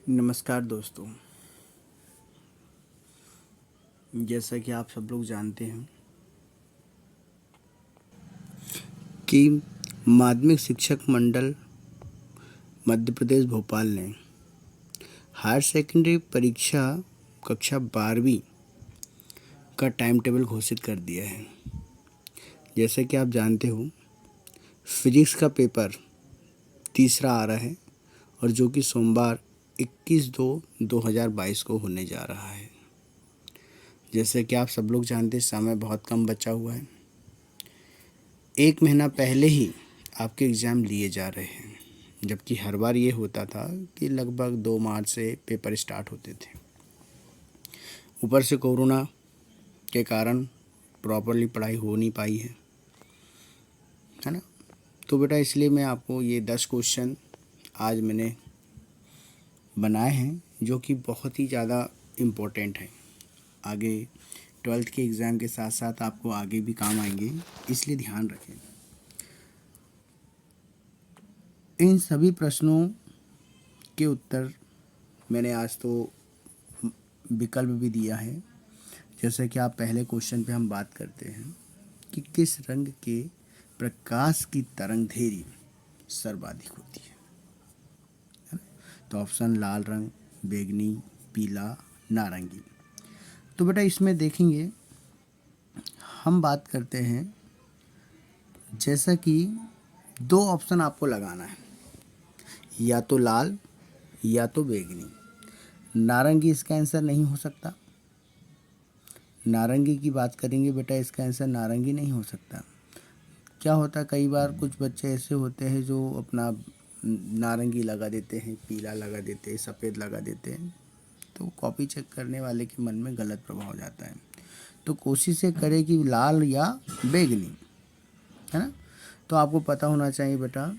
नमस्कार दोस्तों। जैसा कि आप सब लोग जानते हैं कि माध्यमिक शिक्षक मंडल मध्य प्रदेश भोपाल ने हायर सेकेंडरी परीक्षा कक्षा 12वीं का टाइम टेबल घोषित कर दिया है। जैसा कि आप जानते हो, फिजिक्स का पेपर तीसरा आ रहा है और जो कि सोमवार 21/2/2022 को होने जा रहा है। जैसे कि आप सब लोग जानते हैं, समय बहुत कम बचा हुआ है। 1 महीना पहले ही आपके एग्ज़ाम लिए जा रहे हैं, जबकि हर बार ये होता था कि लगभग 2 मार्च से पेपर स्टार्ट होते थे। ऊपर से कोरोना के कारण प्रॉपरली पढ़ाई हो नहीं पाई है ना। तो बेटा इसलिए मैं आपको ये 10 क्वेश्चन आज मैंने बनाए हैं, जो कि बहुत ही ज़्यादा इम्पोर्टेंट हैं। आगे 12th के एग्ज़ाम के साथ साथ आपको आगे भी काम आएंगे, इसलिए ध्यान रखें। इन सभी प्रश्नों के उत्तर मैंने आज तो विकल्प भी दिया है। जैसे कि आप पहले क्वेश्चन पे हम बात करते हैं कि किस रंग के प्रकाश की तरंगधैर्घ्य सर्वाधिक होती है ना? तो ऑप्शन लाल रंग, बैंगनी, पीला, नारंगी। तो बेटा इसमें देखेंगे, हम बात करते हैं जैसा कि 2 ऑप्शन आपको लगाना है, या तो लाल या तो बैंगनी। नारंगी इसका आंसर नहीं हो सकता। नारंगी की बात करेंगे बेटा, इसका आंसर नारंगी नहीं हो सकता। क्या होता है, कई बार कुछ बच्चे ऐसे होते हैं जो अपना नारंगी लगा देते हैं, पीला लगा देते हैं, सफ़ेद लगा देते हैं, तो कॉपी चेक करने वाले के मन में गलत प्रभाव हो जाता है। तो कोशिश ये करें कि लाल या बैंगनी, है ना। तो आपको पता होना चाहिए बेटा,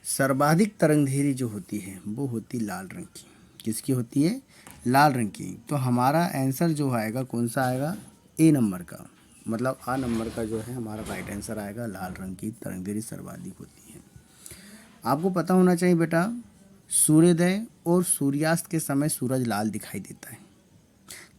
सर्वाधिक तरंगधैर्घ्य जो होती है वो होती लाल रंग की। किसकी होती है? लाल रंग की। तो हमारा आंसर जो आएगा कौन सा आएगा? ए नंबर का, मतलब आ नंबर का जो है हमारा राइट आंसर आएगा। लाल रंग की तरंगधैर्घ्य सर्वाधिक होती है। आपको पता होना चाहिए बेटा, सूर्योदय और सूर्यास्त के समय सूरज लाल दिखाई देता है।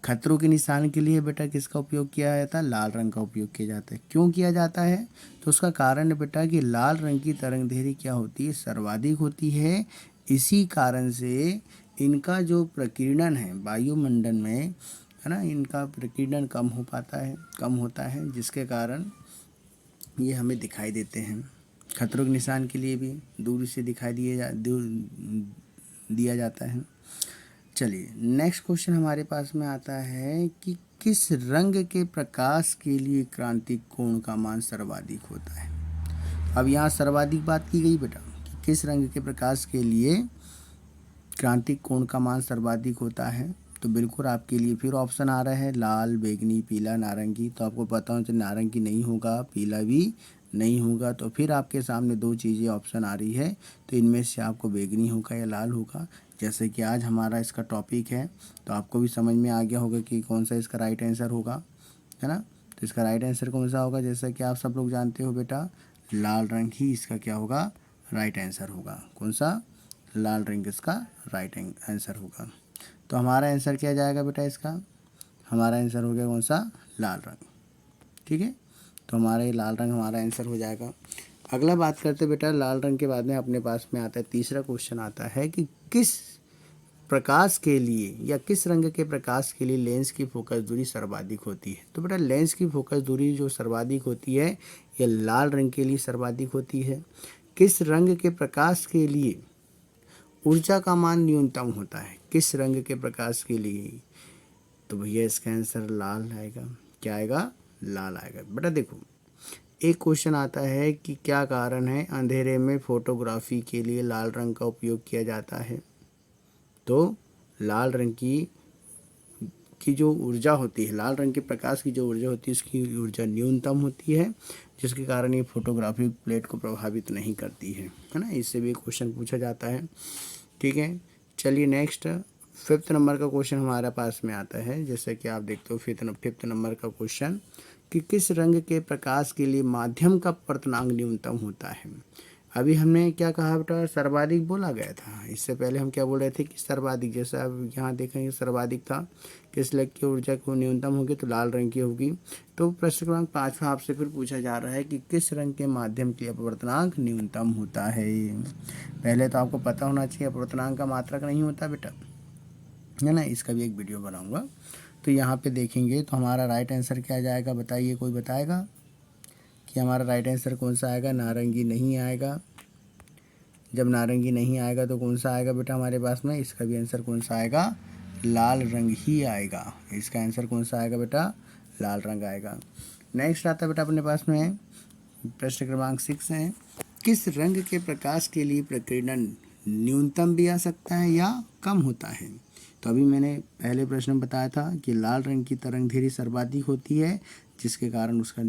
खतरों के निशान के लिए बेटा किसका उपयोग किया जाता है? लाल रंग का उपयोग किया जाता है। क्यों किया जाता है? तो उसका कारण है बेटा कि लाल रंग की तरंगधैर्घ्य क्या होती है? सर्वाधिक होती है। इसी कारण से इनका जो प्रकीर्णन है वायुमंडल में, है ना, इनका प्रकीर्णन कम हो पाता है, कम होता है, जिसके कारण ये हमें दिखाई देते हैं। खतरों के निशान के लिए भी दूर से दिखाई दिया जाता है। चलिए नेक्स्ट क्वेश्चन हमारे पास में आता है कि किस रंग के प्रकाश के लिए क्रांतिक कोण का मान सर्वाधिक होता है। अब यहाँ सर्वाधिक बात की गई बेटा कि किस रंग के प्रकाश के लिए क्रांतिक कोण का मान सर्वाधिक होता है। तो बिल्कुल आपके लिए फिर ऑप्शन आ रहा है लाल, बैंगनी, पीला, नारंगी। तो आपको पता हो, नारंगी नहीं होगा, पीला भी नहीं होगा, तो फिर आपके सामने 2 चीज़ें ऑप्शन आ रही है। तो इनमें से आपको बैंगनी होगा या लाल होगा। जैसे कि आज हमारा इसका टॉपिक है, तो आपको भी समझ में आ गया होगा कि कौन सा इसका राइट आंसर होगा, है ना। तो इसका राइट आंसर कौन सा होगा? जैसा कि आप सब लोग जानते हो बेटा, लाल रंग ही इसका क्या होगा? राइट आंसर होगा। कौन सा? लाल रंग इसका राइट आंसर होगा। तो हमारा आंसर क्या जाएगा बेटा इसका? हमारा आंसर हो गया कौन सा? लाल रंग। ठीक है, तो हमारा ये लाल रंग हमारा आंसर हो जाएगा। अगला बात करते बेटा, लाल रंग के बाद में अपने पास में आता है तीसरा क्वेश्चन आता है कि किस प्रकाश के लिए या किस रंग के प्रकाश के लिए लेंस की फोकस दूरी सर्वाधिक होती है। तो बेटा लेंस की फोकस दूरी जो सर्वाधिक होती है ये लाल रंग के लिए सर्वाधिक होती है। किस रंग के प्रकाश के लिए ऊर्जा का मान न्यूनतम होता है? किस रंग के प्रकाश के लिए? तो भैया इसका आंसर लाल आएगा। क्या आएगा? लाल आएगा। बेटा देखो, एक क्वेश्चन आता है कि क्या कारण है अंधेरे में फोटोग्राफी के लिए लाल रंग का उपयोग किया जाता है। तो लाल रंग की जो ऊर्जा होती है, लाल रंग के प्रकाश की जो ऊर्जा होती है, उसकी ऊर्जा न्यूनतम होती है, जिसके कारण ये फोटोग्राफी प्लेट को प्रभावित नहीं करती है ना। इससे भी क्वेश्चन पूछा जाता है। ठीक है, चलिए नेक्स्ट 5th नंबर का क्वेश्चन हमारे पास में आता है। जैसे कि आप देखते हो 5th नंबर का क्वेश्चन कि किस रंग के प्रकाश के लिए माध्यम का पर्तनांक न्यूनतम होता है। अभी हमने क्या कहा बेटा, सर्वाधिक बोला गया था। इससे पहले हम क्या बोल रहे थे कि सर्वाधिक, जैसा अब यहाँ देखेंगे सर्वाधिक था, किस लग की ऊर्जा को न्यूनतम होगी तो लाल रंग की होगी। तो प्रश्न क्रमांक 5 आपसे फिर पूछा जा रहा है कि किस रंग के माध्यम से अपवर्तनांक न्यूनतम होता है। पहले तो आपको पता होना चाहिए अपवर्तनांक का मात्रक नहीं होता बेटा, है ना, इसका भी एक वीडियो बनाऊंगा। तो यहाँ पे देखेंगे तो हमारा राइट आंसर क्या जाएगा, बताइए, कोई बताएगा कि हमारा राइट आंसर कौन सा आएगा। नारंगी नहीं आएगा। जब नारंगी नहीं आएगा तो कौन सा आएगा बेटा हमारे पास में, इसका भी आंसर कौन सा आएगा, लाल रंग ही आएगा। इसका आंसर कौन सा आएगा बेटा, लाल रंग आएगा। नेक्स्ट आता है बेटा अपने पास में प्रश्न क्रमांक 6 है, किस रंग के प्रकाश के लिए प्रकीर्णन न्यूनतम भी आ सकता है या कम होता है। तो अभी मैंने पहले प्रश्न में बताया था कि लाल रंग की तरंग धैर्य सर्वाधिक होती है, जिसके कारण उसका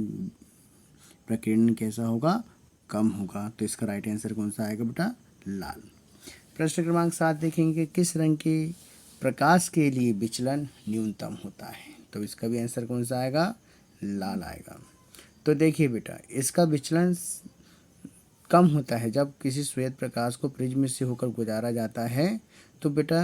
प्रकीर्णन कैसा होगा, कम होगा। तो इसका राइट आंसर कौन सा आएगा बेटा, लाल। प्रश्न क्रमांक 7 देखेंगे, किस रंग के प्रकाश के लिए विचलन न्यूनतम होता है। तो इसका भी आंसर कौन सा आएगा, लाल आएगा। तो देखिए बेटा, इसका विचलन कम होता है जब किसी श्वेत प्रकाश को प्रिज्म से होकर गुजारा जाता है। तो बेटा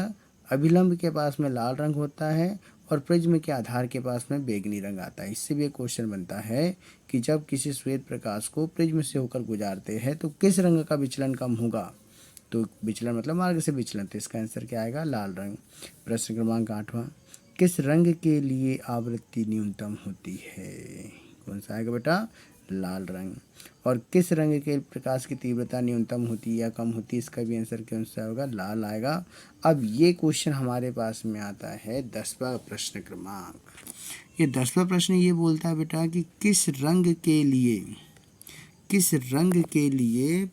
अभिलंब के पास में लाल रंग होता है और प्रिज्म के आधार के पास में बैंगनी रंग आता है। इससे भी एक क्वेश्चन बनता है कि जब किसी श्वेत प्रकाश को प्रिज्म से होकर गुजारते हैं तो किस रंग का विचलन कम होगा। तो विचलन मतलब मार्ग से विचलन, तो इसका आंसर क्या आएगा, लाल रंग। प्रश्न क्रमांक 8वां, किस रंग के लिए आवृत्ति न्यूनतम होती है। कौन सा आएगा बेटा, लाल रंग। और किस रंग के प्रकाश की तीव्रता न्यूनतम होती है या कम होती है, इसका भी आंसर कौन सा होगा, लाल आएगा। अब ये क्वेश्चन हमारे पास में आता है 10वां प्रश्न क्रमांक। ये 10वां प्रश्न ये बोलता है बेटा कि किस रंग के लिए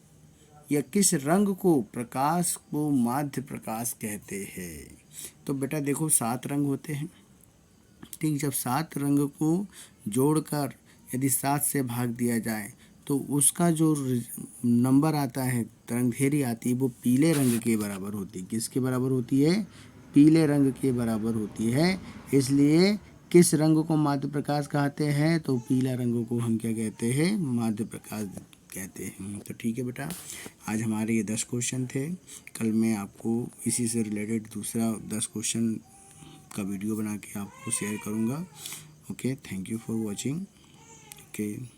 या किस रंग को प्रकाश को माध्य प्रकाश कहते हैं। तो बेटा देखो 7 रंग होते हैं, ठीक। जब 7 रंग को जोड़कर यदि 7 से भाग दिया जाए तो उसका जो नंबर आता है, तरंगधैर्य आती है, वो पीले रंग के बराबर होती है। किसके बराबर होती है, पीले रंग के बराबर होती है। इसलिए किस रंग को माध्य प्रकाश कहते हैं, तो पीला रंग को हम क्या कहते हैं, माध्य प्रकाश कहते हैं। तो ठीक है बेटा, आज हमारे ये 10 क्वेश्चन थे। कल मैं आपको इसी से रिलेटेड दूसरा 10 क्वेश्चन का वीडियो बना के आपको शेयर करूँगा। Okay, thank you for watching. Okay.